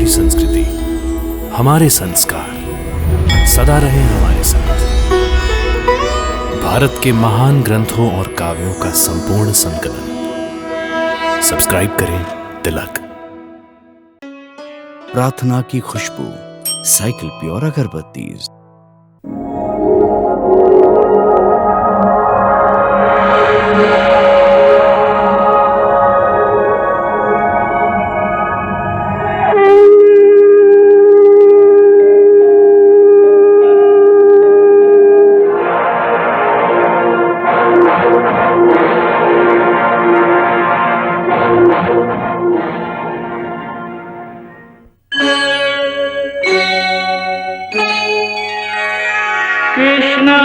हमारी संस्कृति, हमारे संस्कार सदा रहे हमारे साथ। भारत के महान ग्रंथों और काव्यों का संपूर्ण संकलन। सब्सक्राइब करें तिलक। प्रार्थना की खुशबू, साइकिल प्योर अगरबत्ती। कृष्णा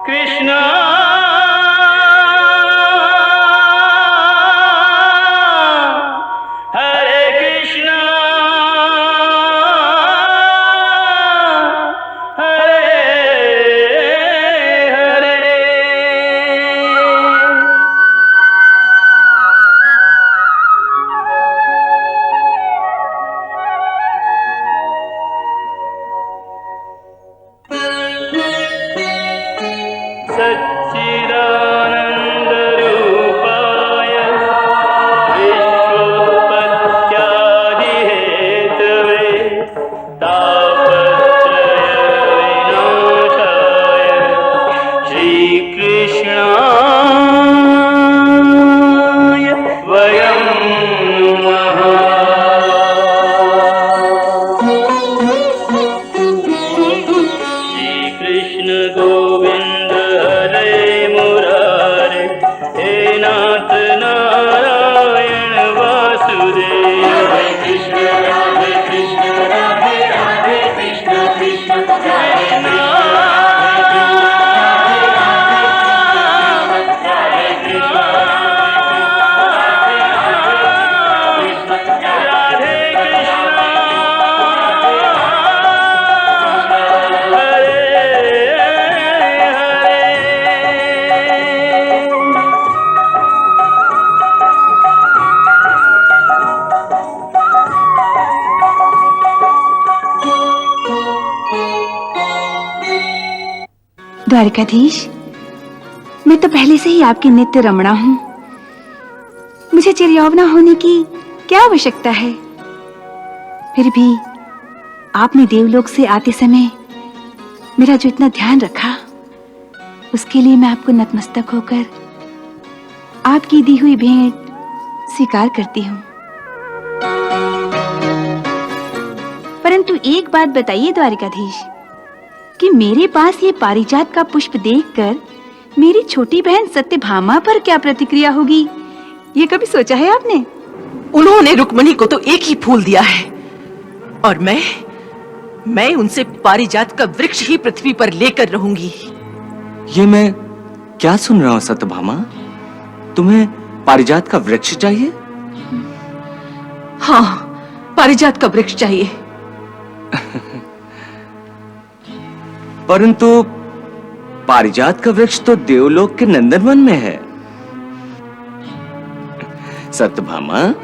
कृष्णा हरे कृष्णा हरे हरे। सच्चिदानन्दरूपाय विश्वोत्पत्त्यादिहेतवे तापत्रयविनाशाय श्रीकृष्णाय वयं नमः। श्रीकृष्ण गोविंद हरे मुरारे, हे नाथ नारायण वासुदेव। हरे कृष्ण राधे राधे कृष्ण कृष्ण कृष्ण द्वारिकाधीश, मैं तो पहले से ही आपकी नित्य रमणा हूँ। मुझे चिरयौवना होने की क्या आवश्यकता है? फिर भी आपने देवलोक से आते समय मेरा जो इतना ध्यान रखा, उसके लिए मैं आपको नतमस्तक होकर आपकी दी हुई भेंट स्वीकार करती हूँ। परंतु एक बात बताइए द्वारिकाधीश, कि मेरे पास ये पारिजात का पुष्प देखकर मेरी छोटी बहन सत्यभामा पर क्या प्रतिक्रिया होगी, ये कभी सोचा है आपने? उन्होंने रुक्मणी को तो एक ही फूल दिया है, और मैं उनसे पारिजात का वृक्ष ही पृथ्वी पर लेकर रहूंगी। ये मैं क्या सुन रहा हूँ सत्यभामा? तुम्हें पारिजात का वृक्ष चाहिए? हाँ, पारिजात का वृक्ष चाहिए। परंतु पारिजात का वृक्ष तो देवलोक के नंदनवन में है सत्यभामा।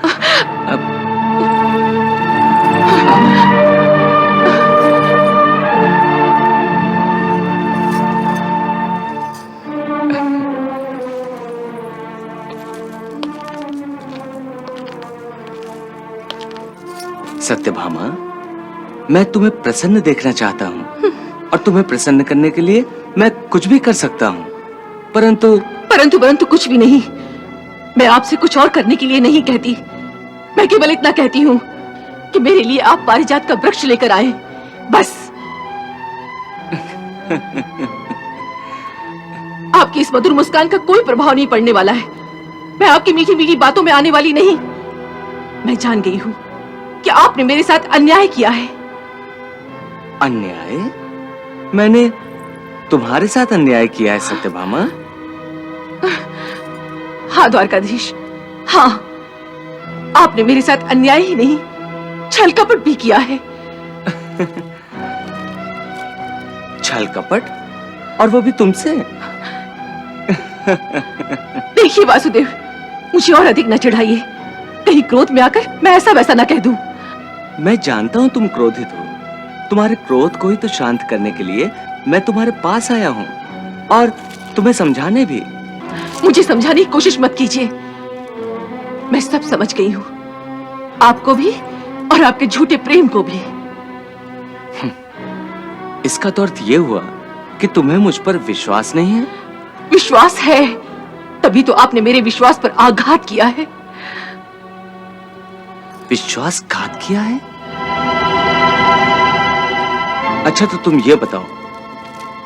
सत्यभामा, मैं तुम्हें प्रसन्न देखना चाहता हूँ, और तुम्हें प्रसन्न करने के लिए मैं कुछ भी कर सकता हूँ। परंतु कुछ भी नहीं। मैं आपसे कुछ और करने के लिए नहीं कहती। मैं केवल इतना कहती हूँ कि मेरे लिए आप पारिजात का वृक्ष लेकर आए, बस। आपकी इस मधुर मुस्कान का कोई प्रभाव नहीं पड़ने वाला है। मैं आपकी मीठी मीठी बातों में आने वाली नहीं। मैं जान गई हूँ कि आपने मेरे साथ अन्याय किया है। अन्याय? मैंने तुम्हारे साथ अन्याय किया है सत्यभामा? हाँ द्वारकाधीश, हाँ, आपने मेरे साथ अन्याय ही नहीं, छल कपट भी किया है। छल कपट? और वो भी तुमसे? देखिए वासुदेव, मुझे और अधिक न चढ़ाइए। कहीं क्रोध में आकर मैं ऐसा वैसा न कह दूं। मैं जानता हूँ तुम क्रोधित हो। तुम्हारे क्रोध को ही तो शांत करने के लिए मैं तुम्हारे पास आया हूँ, और तुम्हें समझाने भी। मुझे समझाने की कोशिश मत कीजिए। मैं सब समझ गई हूँ, आपको भी और आपके झूठे प्रेम को भी। इसका तो अर्थ ये हुआ कि तुम्हें मुझ पर विश्वास नहीं है। विश्वास है, तभी तो आपने मेरे विश्वास पर आघात किया है। विश्वासघात किया है? अच्छा, तो तुम ये बताओ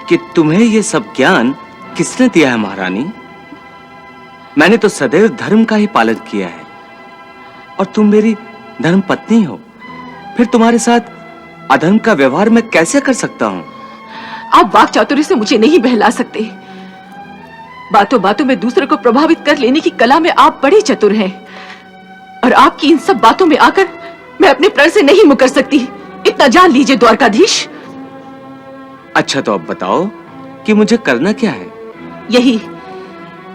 कि तुम्हें ये सब ज्ञान किसने दिया है महारानी? मैंने तो सदैव धर्म का ही पालन किया है, और तुम मेरी धर्म पत्नी हो। फिर तुम्हारे साथ अधर्म का व्यवहार मैं कैसे कर सकता हूँ? आप वाक चातुर्य से मुझे नहीं बहला सकते। बातों बातों में दूसरे को प्रभावित कर लेने की कला में आप बड़े चतुर हैं, और आपकी इन सब बातों में आकर मैं अपने प्रण से नहीं मुकर सकती। इतना जान लीजिए द्वारकाधीश। अच्छा, तो अब बताओ कि मुझे करना क्या है? यही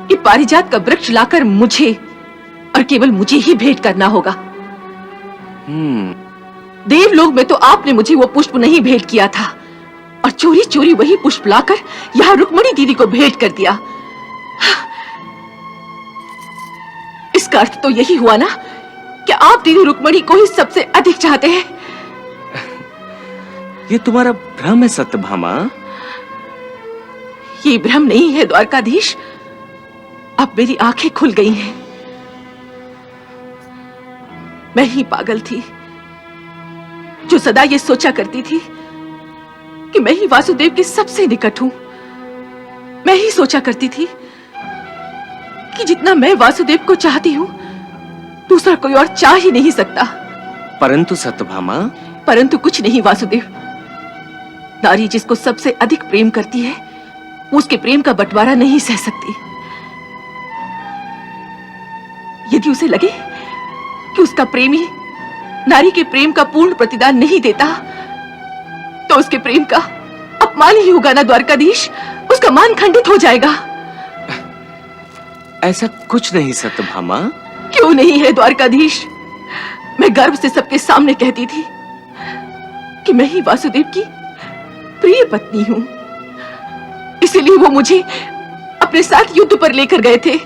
कि पारिजात का वृक्ष लाकर मुझे, और केवल मुझे ही भेंट करना होगा। देवलोक में तो आपने मुझे वो पुष्प नहीं भेंट किया था, और चोरी चोरी वही पुष्प लाकर यहाँ रुक्मणी दीदी को भेंट कर दिया। इसका अर्थ तो यही हुआ ना कि आप दीदी रुक्मणी को ही सबसे अधिक चाहते हैं। ये तुम्हारा भ्रम है सत्यभामा। ये भ्रम नहीं है द्वारकाधीश, अब मेरी आंखें खुल गई हैं। मैं ही पागल थी जो सदा ये सोचा करती थी कि मैं ही वासुदेव के सबसे निकट हूं। मैं ही सोचा करती थी कि जितना मैं वासुदेव को चाहती हूं, दूसरा कोई और चाह ही नहीं सकता। परंतु सत्यभामा, परंतु कुछ नहीं वासुदेव। नारी जिसको सबसे अधिक प्रेम करती है, उसके प्रेम का बंटवारा नहीं सह सकती। यदि उसे लगे कि उसका प्रेमी नारी के प्रेम का पूर्ण प्रतिदान नहीं देता, तो उसके प्रेम का अपमान ही होगा ना द्वारकाधीश। उसका मान खंडित हो जाएगा। ऐसा कुछ नहीं सत्यभामा। क्यों नहीं है द्वारकाधीश? मैं गर्व से सबके सामने कहती थी कि मैं ही वासुदेव की प्रिय पत्नी हूं। इसीलिए वो मुझे अपने साथ युद्ध पर लेकर गए थे,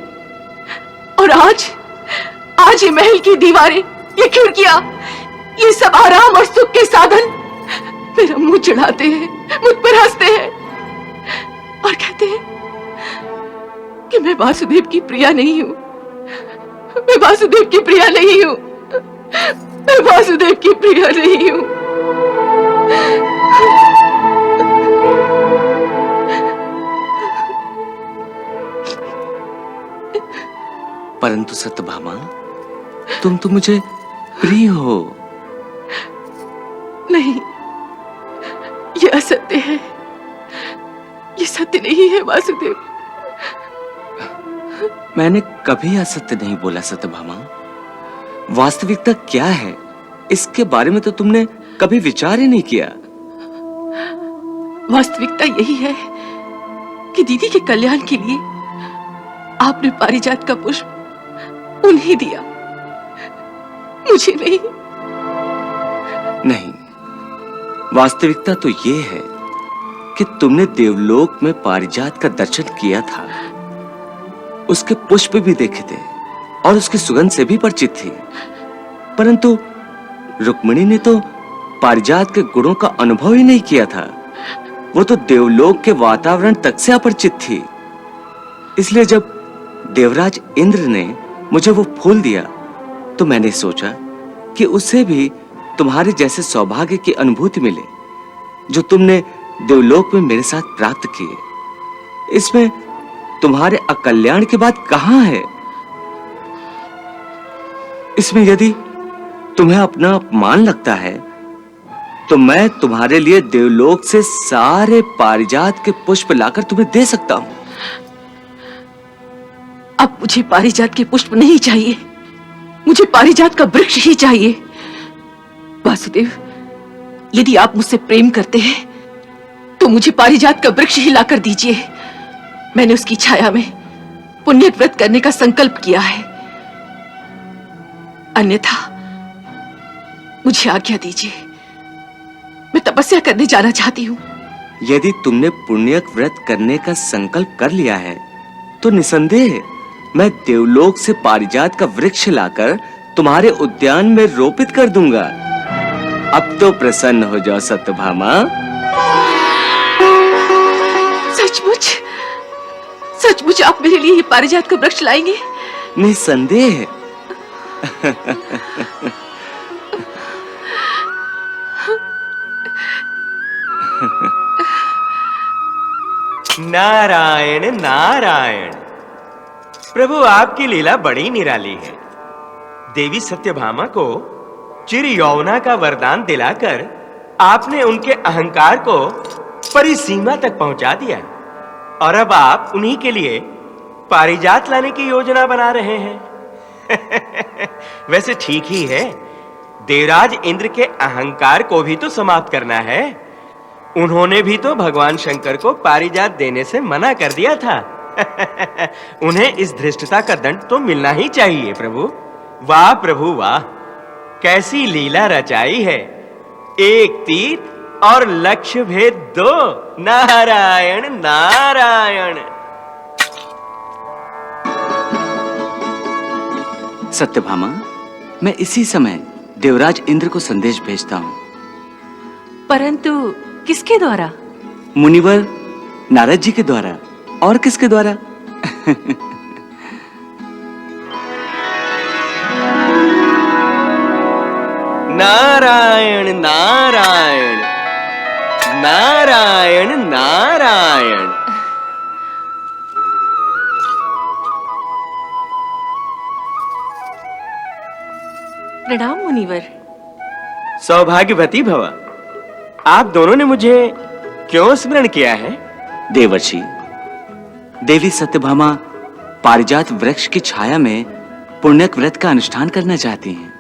और आज ये महल की दीवारें, ये खिड़कियां, ये सब आराम और सुख के साधन मेरा मुंह चढ़ाते हैं, मुझ पर हंसते हैं और कहते हैं कि मैं वासुदेव की प्रिया नहीं हूं। मैं वासुदेव की प्रिया नहीं हूं। मैं वासुदेव की प्रिया नहीं हूं। परंतु सत्यभामा, तुम तो मुझे प्रिय हो। नहीं, ये असत्य है। ये सत्य नहीं है वासुदेव। मैंने कभी असत्य नहीं बोला सत्यभामा। वास्तविकता क्या है, इसके बारे में तो तुमने कभी विचार ही नहीं किया। वास्तविकता यही है कि दीदी के कल्याण के लिए आपने पारिजात का पुष्प उन्हें दिया, मुझे नहीं। नहीं, वास्तविकता तो ये है कि तुमने देवलोक में पारिजात का दर्शन किया था, उसके पुष्प भी देखे थे और उसकी सुगंध से भी परिचित थी। परंतु रुक्मिणी ने तो पारिजात के गुणों का अनुभव ही नहीं किया था। वो तो देवलोक के वातावरण तक से अपरिचित थी। इसलिए जब देवराज इंद्र ने मुझे वो फूल दिया, तो मैंने सोचा कि उसे भी तुम्हारे जैसे सौभाग्य की अनुभूति मिले जो तुमने देवलोक में मेरे साथ प्राप्त किए। इसमें तुम्हारे अकल्याण की बात कहां है? इसमें यदि तुम्हें अपना अपमान लगता है, तो मैं तुम्हारे लिए देवलोक से सारे पारिजात के पुष्प लाकर तुम्हें दे सकता हूं। अब मुझे पारिजात के पुष्प नहीं चाहिए, मुझे पारिजात का वृक्ष ही चाहिए। वासुदेव, यदि आप मुझसे प्रेम करते हैं, तो मुझे पारिजात का वृक्ष ही लाकर दीजिए। मैंने उसकी छाया में पुण्य व्रत करने का संकल्प किया है, अन्यथा मुझे आज्ञा दीजिए, मैं तपस्या करने जाना चाहती हूँ। यदि तुमने पुण्यक व्रत करने का संकल्प कर लिया है तो निसंदेह मैं देवलोक से पारिजात का वृक्ष लाकर तुम्हारे उद्यान में रोपित कर दूंगा। अब तो प्रसन्न हो जाओ सत्यभामा। सचमुच सचमुच आप मेरे लिए ये पारिजात का वृक्ष लाएंगे? निसंदेह। नारायण नारायण। प्रभु आपकी लीला बड़ी निराली है। देवी सत्यभामा को चिर यौवना का वरदान दिलाकर आपने उनके अहंकार को परिसीमा तक पहुंचा दिया और अब आप उन्हीं के लिए पारिजात लाने की योजना बना रहे हैं। वैसे ठीक ही है, देवराज इंद्र के अहंकार को भी तो समाप्त करना है। उन्होंने भी तो भगवान शंकर को पारिजात देने से मना कर दिया था। उन्हें इस धृष्टता का दंड तो मिलना ही चाहिए प्रभु। वाह प्रभु वाह, कैसी लीला रचाई है। एक तीर और लक्ष्य भेद दो। नारायण नारायण। सत्यभामा, मैं इसी समय देवराज इंद्र को संदेश भेजता हूँ। परंतु किसके द्वारा? मुनिवर नारद जी के द्वारा। और किसके द्वारा? नारायण नारायण नारायण नारायण। प्रणाम मुनिवर। सौभाग्यवती भव। आप दोनों ने मुझे क्यों स्मरण किया है? देवर्षि, देवी सत्यभामा पारिजात वृक्ष की छाया में पुण्यक व्रत का अनुष्ठान करना चाहती हैं।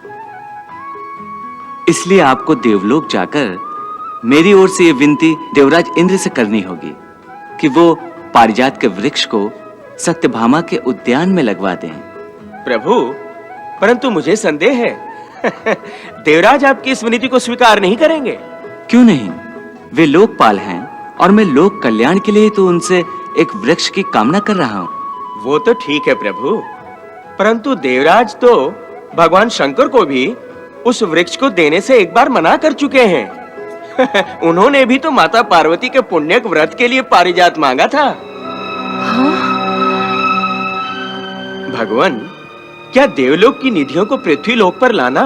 इसलिए आपको देवलोक जाकर मेरी ओर से यह विनती देवराज इंद्र से करनी होगी कि वो पारिजात के वृक्ष को सत्यभामा के उद्यान में लगवा दें। प्रभु, परंतु मुझे संदेह है। देवराज आपकी इस विनती को स्वीकार नहीं करेंगे। क्यों नहीं? वे लोकपाल हैं और मैं लोक कल्याण के लिए तो उनसे एक वृक्ष की कामना कर रहा हूँ। वो तो ठीक है प्रभु, परंतु देवराज तो भगवान शंकर को भी उस वृक्ष को देने से एक बार मना कर चुके हैं। उन्होंने भी तो माता पार्वती के पुण्यक व्रत के लिए पारिजात मांगा था। भगवान, क्या देवलोक की निधियों को पृथ्वी लोक पर लाना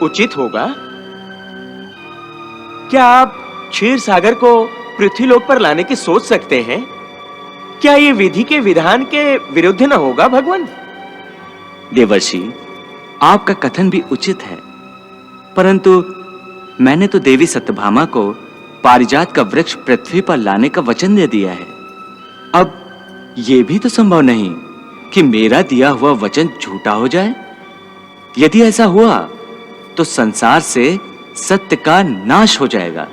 उचित होगा? क्या आप क्षीर सागर को पृथ्वी लोक पर लाने की सोच सकते हैं? क्या ये विधि के विधान के विरुद्ध न होगा भगवान? देवर्षि, आपका कथन भी उचित है, परंतु मैंने तो देवी सत्यभामा को पारिजात का वृक्ष पृथ्वी पर लाने का वचन दे दिया है। अब यह भी तो संभव नहीं कि मेरा दिया हुआ वचन झूठा हो जाए। यदि ऐसा हुआ तो संसार से सत्य का नाश हो जाएगा।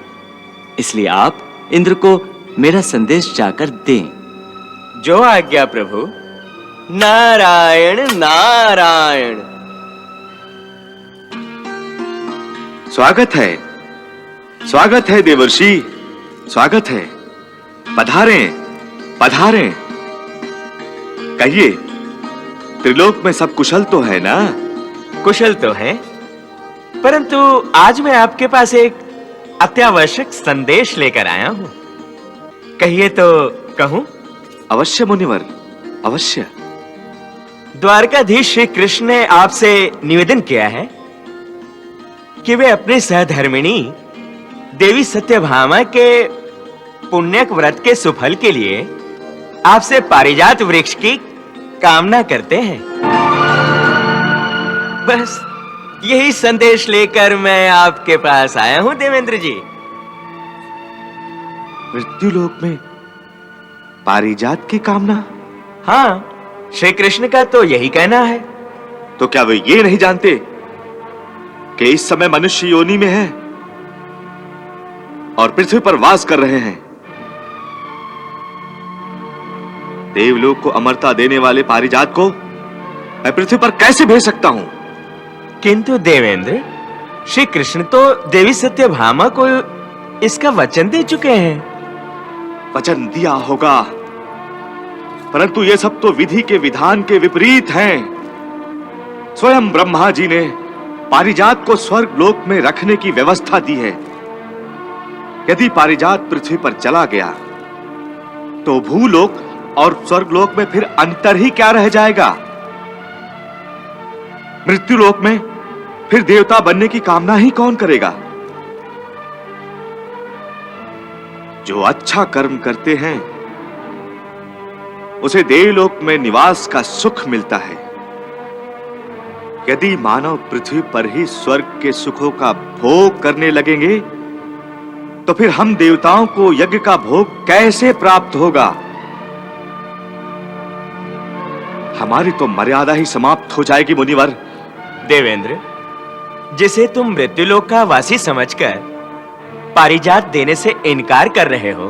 इसलिए आप इंद्र को मेरा संदेश जाकर दें। जो आज्ञा प्रभु। नारायण नारायण। स्वागत है देवर्षि, स्वागत है। पधारें पधारें। कहिए, त्रिलोक में सब कुशल तो है ना? कुशल तो है, परंतु आज मैं आपके पास एक अत्यावश्यक संदेश लेकर आया हूं। कहिए तो कहूं? अवश्य मुनिवर, अवश्य। द्वारकाधीश श्री कृष्ण ने आपसे निवेदन किया है कि वे अपने सहधर्मिणी देवी सत्यभामा के पुण्यक व्रत के सुफल के लिए आपसे पारिजात वृक्ष की कामना करते हैं। बस यही संदेश लेकर मैं आपके पास आया हूं देवेंद्र जी। मृत्युलोक में पारिजात की कामना? हाँ, श्री कृष्ण का तो यही कहना है। तो क्या वे ये नहीं जानते कि इस समय मनुष्य योनि में है और पृथ्वी पर वास कर रहे हैं? देवलोक को अमरता देने वाले पारिजात को मैं पृथ्वी पर कैसे भेज सकता हूं? किंतु देवेंद्र, श्री कृष्ण तो देवी सत्यभामा को इसका वचन दे चुके हैं। वचन दिया होगा, परंतु ये सब तो विधि के विधान के विपरीत हैं। स्वयं ब्रह्मा जी ने पारिजात को स्वर्ग लोक में रखने की व्यवस्था दी है। यदि पारिजात पृथ्वी पर चला गया तो भूलोक और स्वर्गलोक में फिर अंतर ही क्या रह जाएगा? मृत्युलोक में फिर देवता बनने की कामना ही कौन करेगा? जो अच्छा कर्म करते हैं उसे देवलोक में निवास का सुख मिलता है। यदि मानव पृथ्वी पर ही स्वर्ग के सुखों का भोग करने लगेंगे तो फिर हम देवताओं को यज्ञ का भोग कैसे प्राप्त होगा? हमारी तो मर्यादा ही समाप्त हो जाएगी मुनिवर। देवेंद्र, जिसे तुम मृत्युलोक का वासी समझकर पारिजात देने से इनकार कर रहे हो,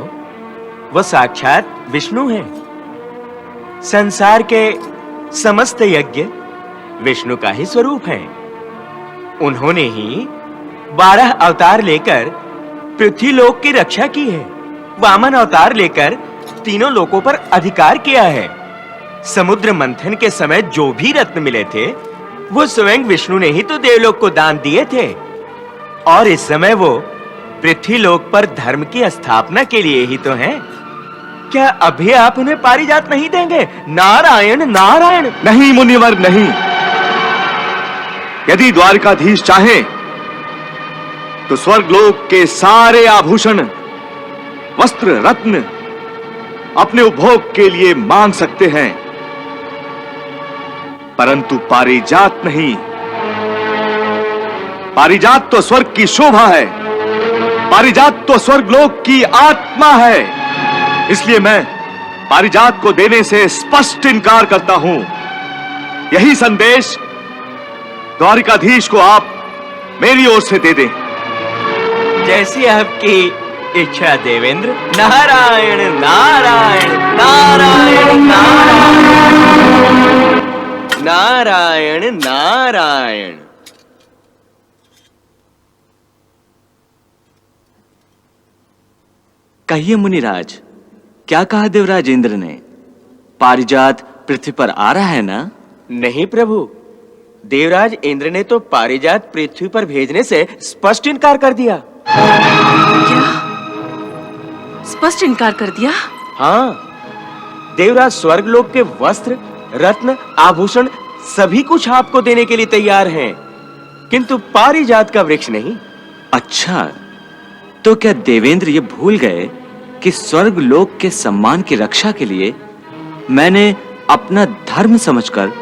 वह साक्षात विष्णु है। संसार के समस्त यज्ञ विष्णु का ही स्वरूप है। उन्होंने ही 12 अवतार लेकर पृथ्वी लोक की रक्षा की है। वामन अवतार लेकर तीनों लोकों पर अधिकार किया है। समुद्र मंथन के समय जो भी रत्न मिले थे वो स्वयं विष्णु ने ही तो देवलोक को दान दिए थे। और इस समय वो पृथ्वी लोक पर धर्म की स्थापना के लिए ही तो हैं। क्या अभी आप उन्हें पारिजात नहीं देंगे? नारायण नारायण। नहीं मुनिवर, नहीं। यदि द्वारकाधीश चाहे तो स्वर्गलोक के सारे आभूषण, वस्त्र, रत्न अपने उपभोग के लिए मांग सकते हैं, परंतु पारिजात नहीं। पारिजात तो स्वर्ग की शोभा है, पारिजात तो स्वर्गलोक की आत्मा है। इसलिए मैं पारिजात को देने से स्पष्ट इनकार करता हूं। यही संदेश द्वारिकाधीश को आप मेरी ओर से दे दें। जैसी आपकी इच्छा देवेंद्र। नारायण नारायण नारायण नारायण नारायण नारायण। कहिए मुनिराज, क्या कहा देवराज इंद्र ने? पारिजात पृथ्वी पर आ रहा है ना? नहीं प्रभु, देवराज इंद्र ने तो पारिजात पृथ्वी पर भेजने से स्पष्ट इनकार कर दिया। क्या? स्पष्ट इनकार कर दिया? हाँ, देवराज स्वर्गलोक के वस्त्र, रत्न, आभूषण सभी कुछ आपको देने के लिए तैयार हैं, किंतु पारिजात का वृक्ष नहीं। अच्छा, तो क्या देवेंद्र ये भूल गए कि स्वर्गलोक के सम्मान की रक्षा के लिए मैंने अपना धर्म समझकर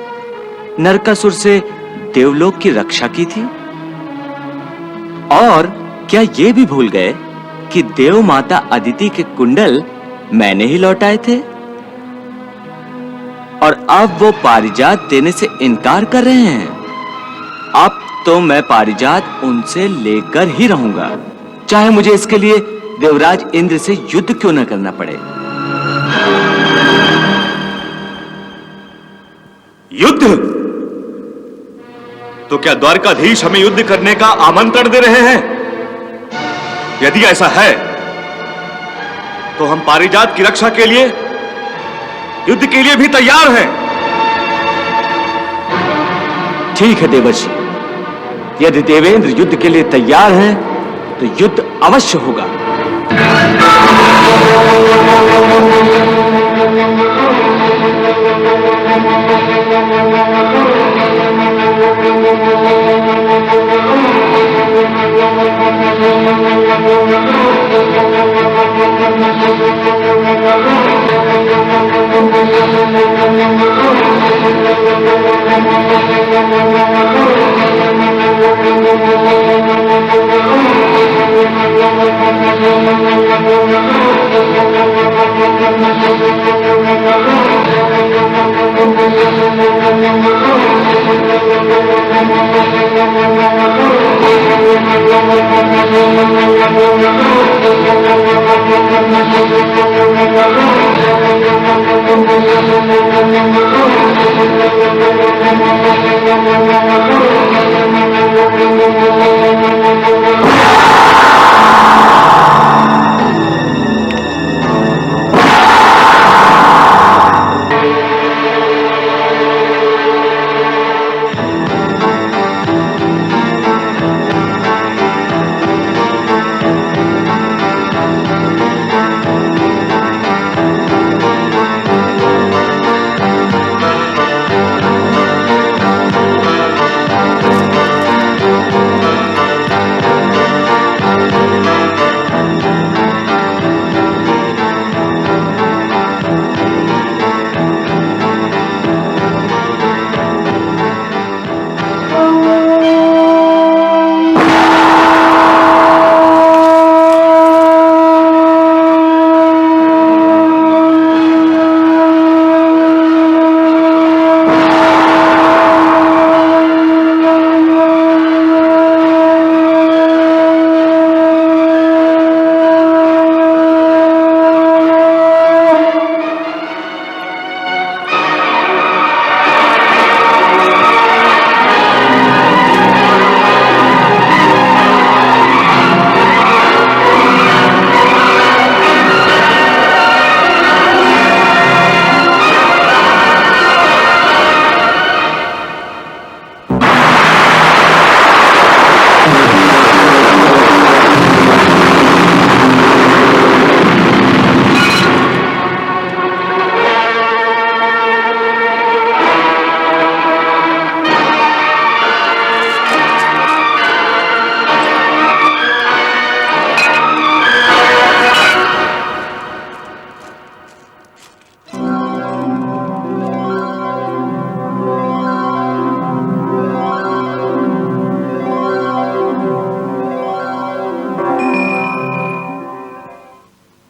नरकासुर से देवलोक की रक्षा की थी? और क्या ये भी भूल गए कि देव माता अदिति के कुंडल मैंने ही लौटाए थे? और अब वो पारिजात देने से इनकार कर रहे हैं। अब तो मैं पारिजात उनसे लेकर ही रहूंगा, चाहे मुझे इसके लिए देवराज इंद्र से युद्ध क्यों न करना पड़े। युद्ध? तो क्या द्वारकाधीश हमें युद्ध करने का आमंत्रण दे रहे हैं? यदि ऐसा है तो हम पारिजात की रक्षा के लिए युद्ध के लिए भी तैयार हैं। ठीक है देवर्षि, यदि देवेंद्र युद्ध के लिए तैयार हैं तो युद्ध अवश्य होगा।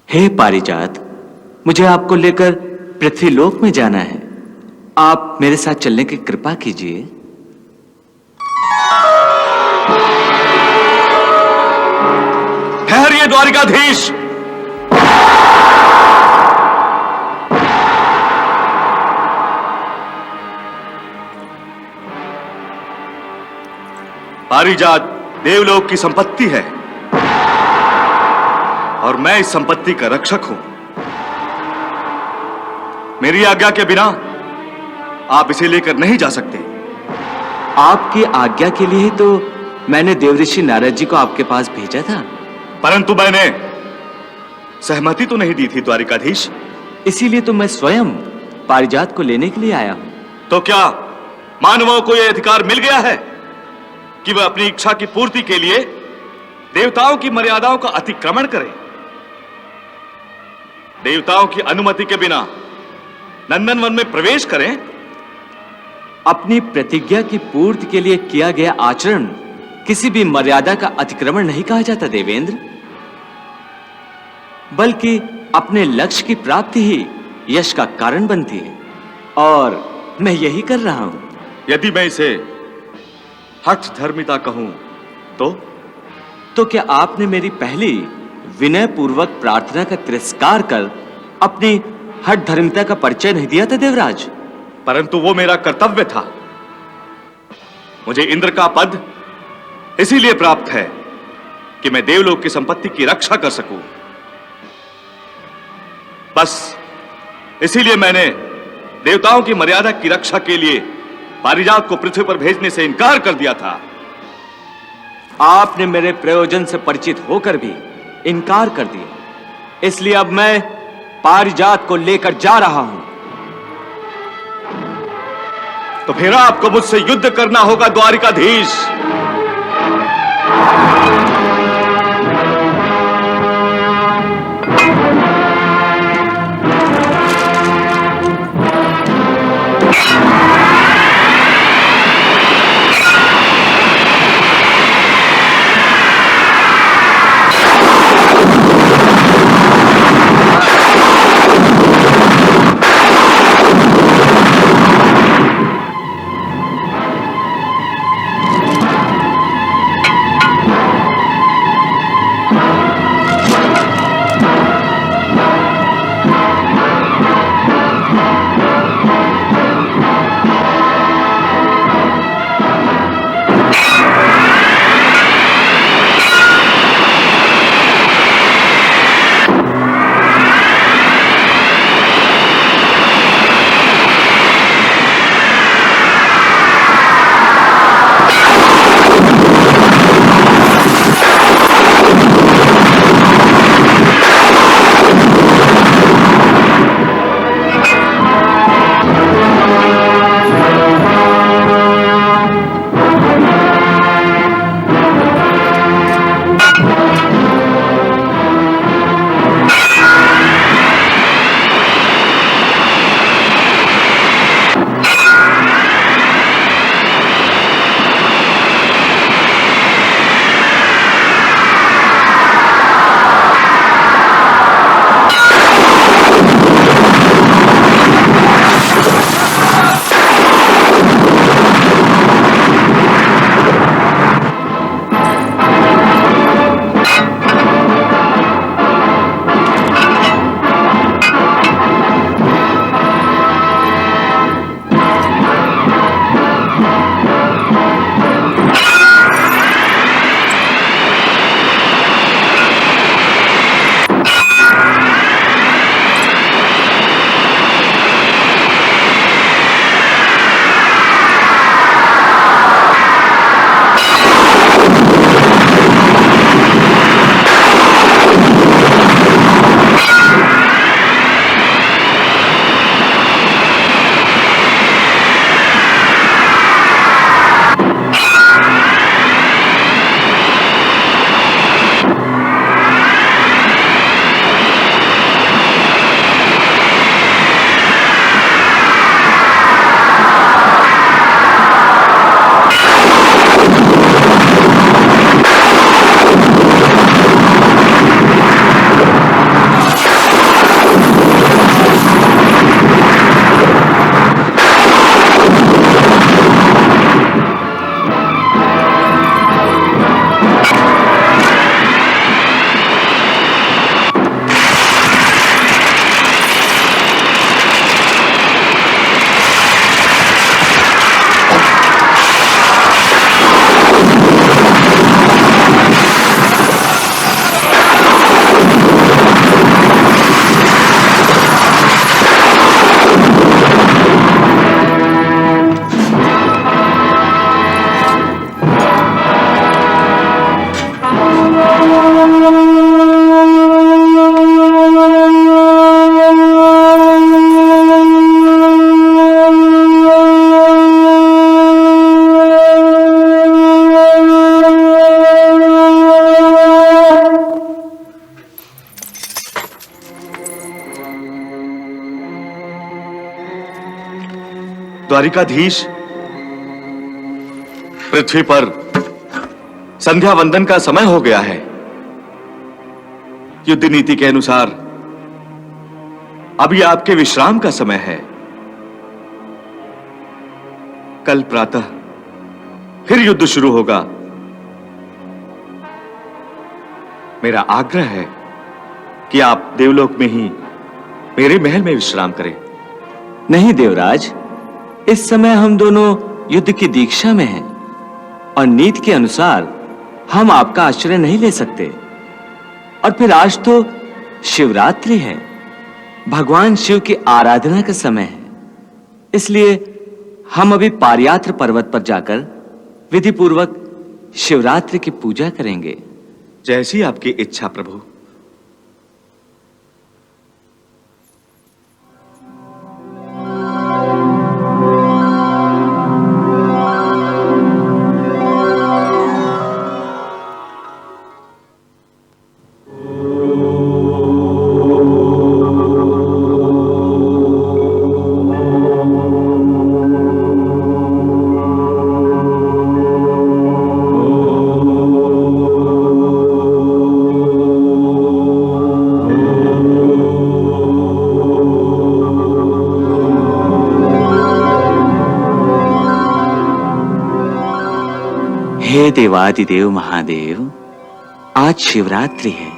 हे पारिजात, मुझे आपको लेकर पृथ्वीलोक में जाना है। आप मेरे साथ चलने की कृपा कीजिए। ठहरिए द्वारिकाधीश। पारिजात देवलोक की संपत्ति है और मैं इस संपत्ति का रक्षक हूं। मेरी आज्ञा के बिना आप इसे लेकर नहीं जा सकते। आपकी आज्ञा के लिए तो मैंने देवऋषि नारद जी को आपके पास भेजा था, परंतु मैंने सहमति तो नहीं दी थी द्वारिकाधीश। इसीलिए तो मैं स्वयं पारिजात को लेने के लिए आया हूं। तो क्या मानवों को यह अधिकार मिल गया है कि वह अपनी इच्छा की पूर्ति के लिए देवताओं की मर्यादाओं का अतिक्रमण करें? देवताओं की अनुमति के बिना नंदनवन में प्रवेश करें? अपनी प्रतिज्ञा की पूर्ति के लिए किया गया आचरण किसी भी मर्यादा का अतिक्रमण नहीं कहा जाता देवेंद्र, बल्कि अपने लक्ष्य की प्राप्ति ही यश का कारण बनती है, और मैं यही कर रहा हूं। यदि मैं इसे हठ धर्मिता कहूं तो क्या आपने मेरी पहली विनय पूर्वक प्रार्थना का तिरस्कार कर अपनी हठ धर्मिता का परिचय नहीं दिया था देवराज? परंतु वो मेरा कर्तव्य था। मुझे इंद्र का पद इसीलिए प्राप्त है कि मैं देवलोक की संपत्ति की रक्षा कर सकूं। बस इसीलिए मैंने देवताओं की मर्यादा की रक्षा के लिए पारिजात को पृथ्वी पर भेजने से इनकार कर दिया था। आपने मेरे प्रयोजन से परिचित होकर भी इनकार कर दिया, इसलिए अब मैं पारिजात को लेकर जा रहा हूं। तो फिर आपको मुझसे युद्ध करना होगा द्वारिकाधीश। द्वारिकाधीश, पृथ्वी पर संध्या वंदन का समय हो गया है। युद्ध नीति के अनुसार अभी आपके विश्राम का समय है। कल प्रातः फिर युद्ध शुरू होगा। मेरा आग्रह है कि आप देवलोक में ही मेरे महल में विश्राम करें। नहीं देवराज, इस समय हम दोनों युद्ध की दीक्षा में हैं और नीति के अनुसार हम आपका आश्रय नहीं ले सकते। और फिर आज तो शिवरात्रि है, भगवान शिव की आराधना का समय है। इसलिए हम अभी पारियात्र पर्वत पर जाकर विधि पूर्वक शिवरात्रि की पूजा करेंगे। जैसी आपकी इच्छा प्रभु। हे देवादिदेव महादेव, आज शिवरात्रि है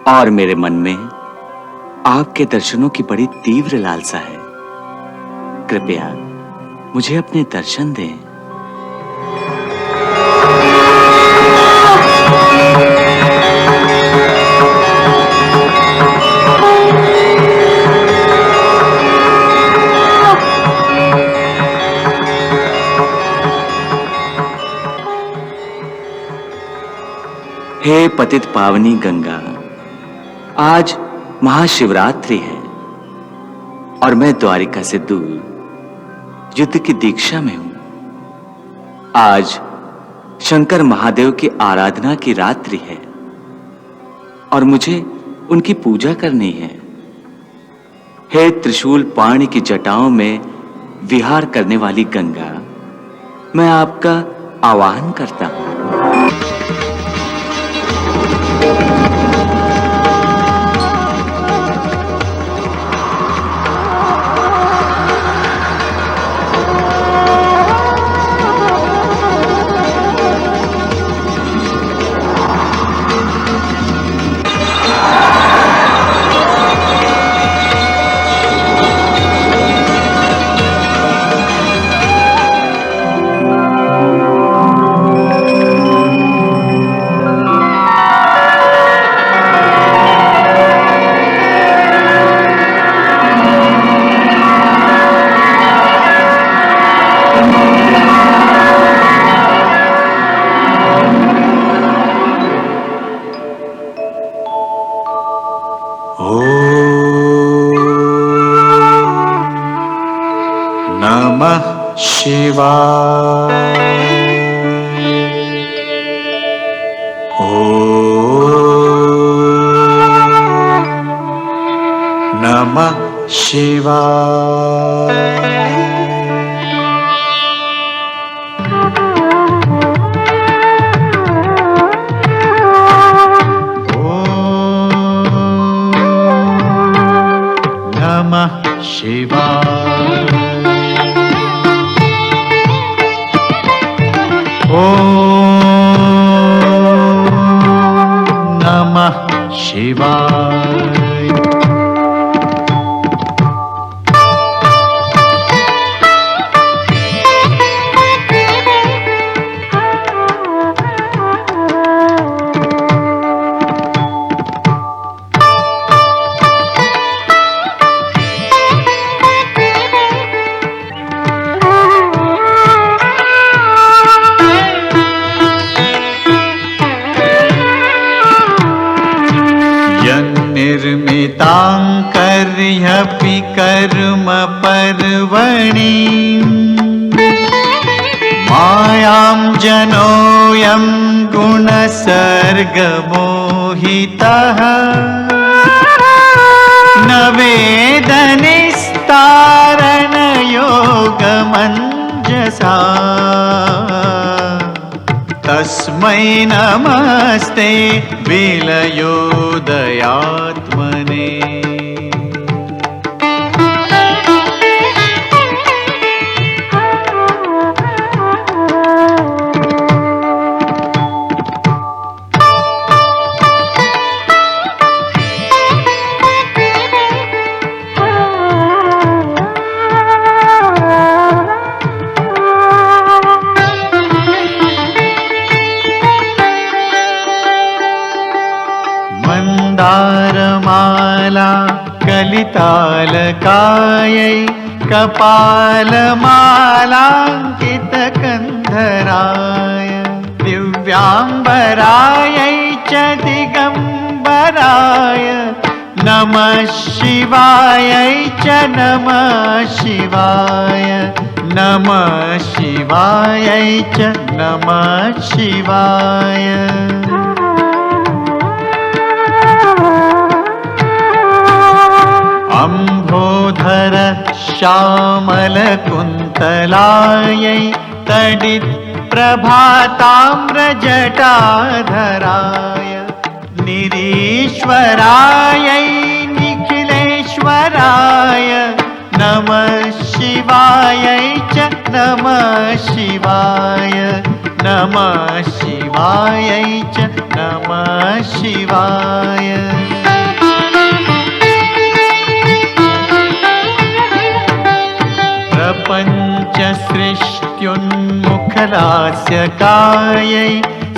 और मेरे मन में आपके दर्शनों की बड़ी तीव्र लालसा है। कृपया मुझे अपने दर्शन दें। हे पतित पावनी गंगा, आज महाशिवरात्रि है और मैं द्वारिका से दूर युद्ध की दीक्षा में हूं। आज शंकर महादेव की आराधना की रात्रि है और मुझे उनकी पूजा करनी है। हे त्रिशूल पाणी की जटाओं में विहार करने वाली गंगा, मैं आपका आह्वान करता हूं। नमः शिवाय। नमः शिवाय। नमः शिवाय। नमः शिवाय। निर्मितांकर्ह्यपि कर्म पर्वणि मायां जनोऽयं गुणसर्गमोहितः न वेदनिस्तारणयोगविद्या समञ्जसा तस्मै नमस्ते विलयोदयात्मने मन्दारमाला कलितालकायै कपालमालाङ्कितकन्धराय दिव्याम्बरायै च दिगम्बराय नमः शिवायै च नमः शिवाय नमः शिवायै च नमः शिवाय अम्भोधर श्यामलकुन्तलायै तडित्प्रभाताम्रजटाधराय निरीश्वरायै निखिलेश्वराय नमः शिवायै च नमः शिवाय नमः शिवायै च नमः शिवाय प्रपञ्चसृष्ट्युन्मुखलास्यकायै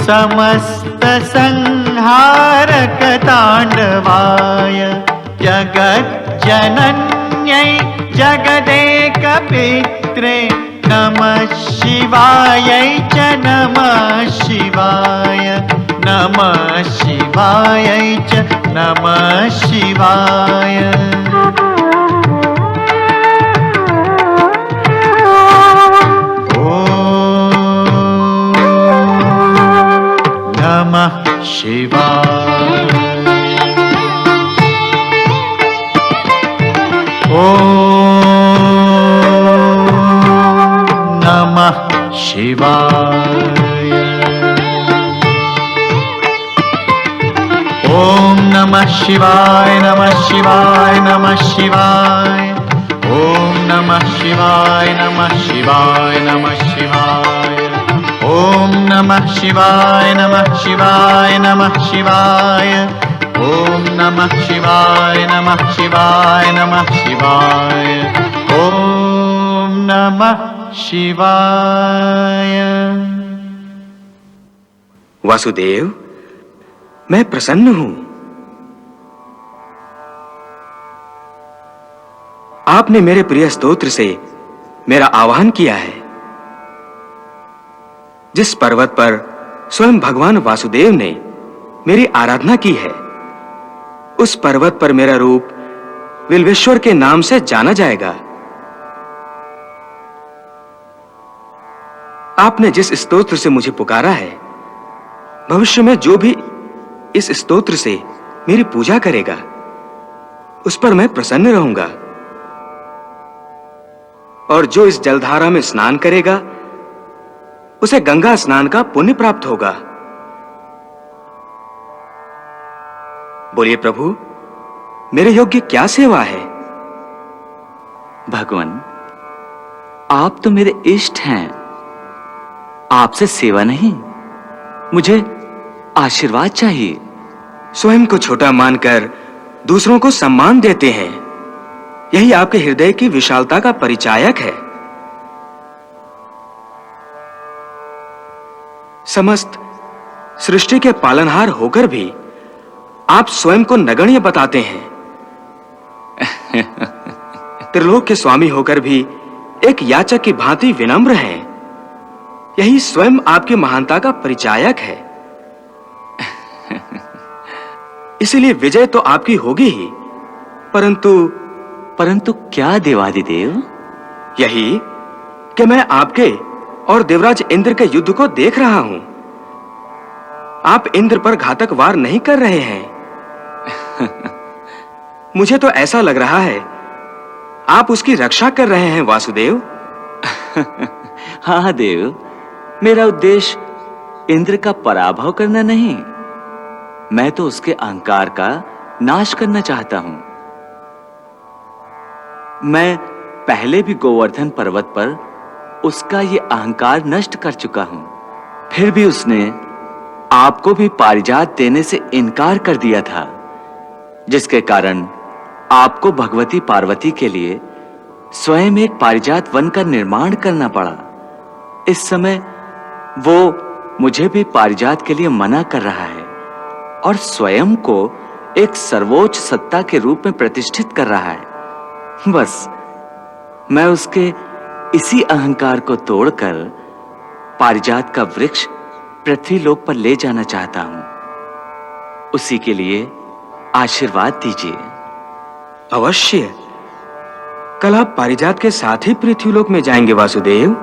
समस्तसंहारकताण्डवाय जगज्जनन्यै जगदेकपित्रे नमः शिवायै च नमः शिवाय नमः शिवायै च नमः शिवाय नमः शिवाय नमः शिवाय ॐ नमः शिवाय नमः शिवाय नमः शिवाय ॐ नमः शिवाय नमः शिवाय नमः शिवाय ॐ नमः शिवाय नमः शिवाय नमः शिवाय ॐ नमः शिवाय नमः शिवाय नमः शिवाय ॐ नमः शिवाय। वासुदेव, मैं प्रसन्न हूं। आपने मेरे प्रिय स्तोत्र से मेरा आवाहन किया है। जिस पर्वत पर स्वयं भगवान वासुदेव ने मेरी आराधना की है, उस पर्वत पर मेरा रूप विल्वेश्वर के नाम से जाना जाएगा। आपने जिस स्तोत्र से मुझे पुकारा है, भविष्य में जो भी इस स्तोत्र से मेरी पूजा करेगा, उस पर मैं प्रसन्न रहूंगा। और जो इस जलधारा में स्नान करेगा, उसे गंगा स्नान का पुण्य प्राप्त होगा। बोलिए प्रभु, मेरे योग्य क्या सेवा है? भगवान, आप तो मेरे इष्ट हैं। आपसे सेवा नहीं, मुझे आशीर्वाद चाहिए। स्वयं को छोटा मानकर दूसरों को सम्मान देते हैं, यही आपके हृदय की विशालता का परिचायक है। समस्त सृष्टि के पालनहार होकर भी आप स्वयं को नगण्य बताते हैं। त्रिलोक के स्वामी होकर भी एक याचक की भांति विनम्र हैं, यही स्वयं आपकी महानता का परिचायक है। इसलिए विजय तो आपकी होगी ही, परंतु क्या देवादिदेव? यही कि मैं आपके और देवराज इंद्र के युद्ध को देख रहा हूं। आप इंद्र पर घातक वार नहीं कर रहे हैं। मुझे तो ऐसा लग रहा है आप उसकी रक्षा कर रहे हैं वासुदेव। हाँ देव, मेरा उद्देश्य इंद्र का पराभव करना नहीं, मैं तो उसके अहंकार का नाश करना चाहता हूं। मैं पहले भी गोवर्धन पर्वत पर उसका ये अहंकार नष्ट कर चुका हूं, फिर भी उसने आपको भी पारिजात देने से इनकार कर दिया था, जिसके कारण आपको भगवती पार्वती के लिए स्वयं एक पारिजात वन का निर्माण करना पड़ा। इस समय वो मुझे भी पारिजात के लिए मना कर रहा है और स्वयं को एक सर्वोच्च सत्ता के रूप में प्रतिष्ठित कर रहा है। बस मैं उसके इसी अहंकार को तोड़कर पारिजात का वृक्ष पृथ्वी लोक पर ले जाना चाहता हूं। उसी के लिए आशीर्वाद दीजिए। अवश्य, कल आप पारिजात के साथ ही पृथ्वीलोक में जाएंगे वासुदेव।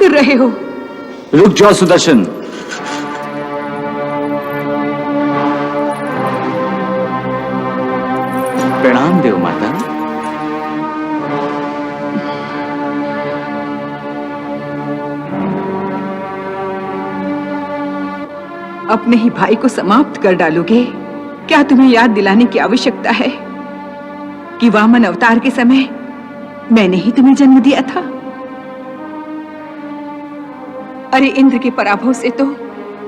कर रहे हो? रुक जाओ सुदर्शन। प्रणाम देव माता। अपने ही भाई को समाप्त कर डालोगे? क्या तुम्हें याद दिलाने की आवश्यकता है कि वामन अवतार के समय मैंने ही तुम्हें जन्म दिया था? अरे इंद्र के पराभव से तो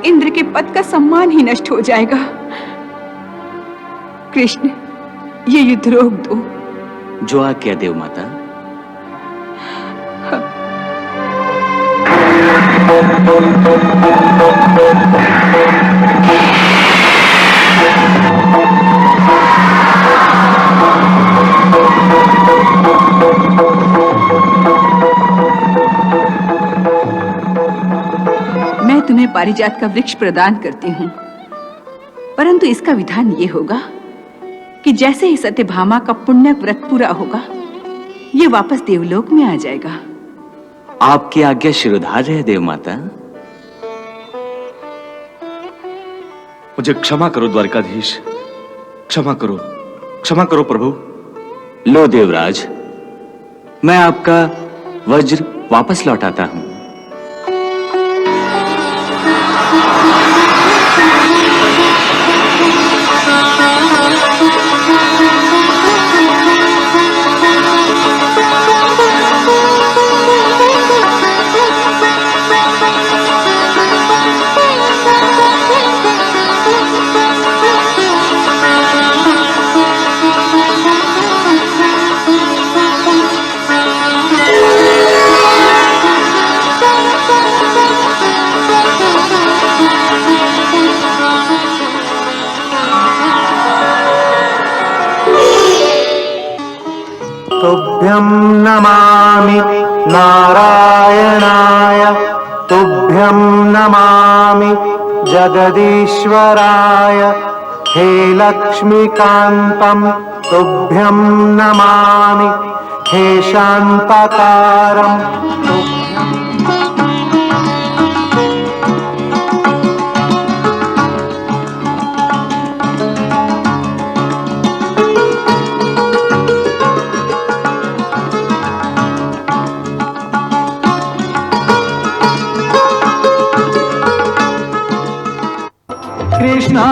इंद्र के पद का सम्मान ही नष्ट हो जाएगा। कृष्ण, ये युद्ध रोक दो। जो आज्ञा देव माता। मैं तुम्हें पारिजात का वृक्ष प्रदान करती हूँ, परंतु इसका विधान ये होगा कि जैसे ही सत्यभामा का पुण्य व्रत पूरा होगा, ये वापस देवलोक में आ जाएगा। आपकी आज्ञा शिरोधार्य है देव माता। मुझे क्षमा करो द्वारकाधीश, क्षमा करो प्रभु। लो देवराज, मैं आपका वज्र वापस लौटाता हूं। तुभ्यं नमामि नारायणाय, तुभ्यं नमामि जगदीश्वराय, हे लक्ष्मीकान्तं तुभ्यं नमामि, हे शान्ताकारं कृष्णा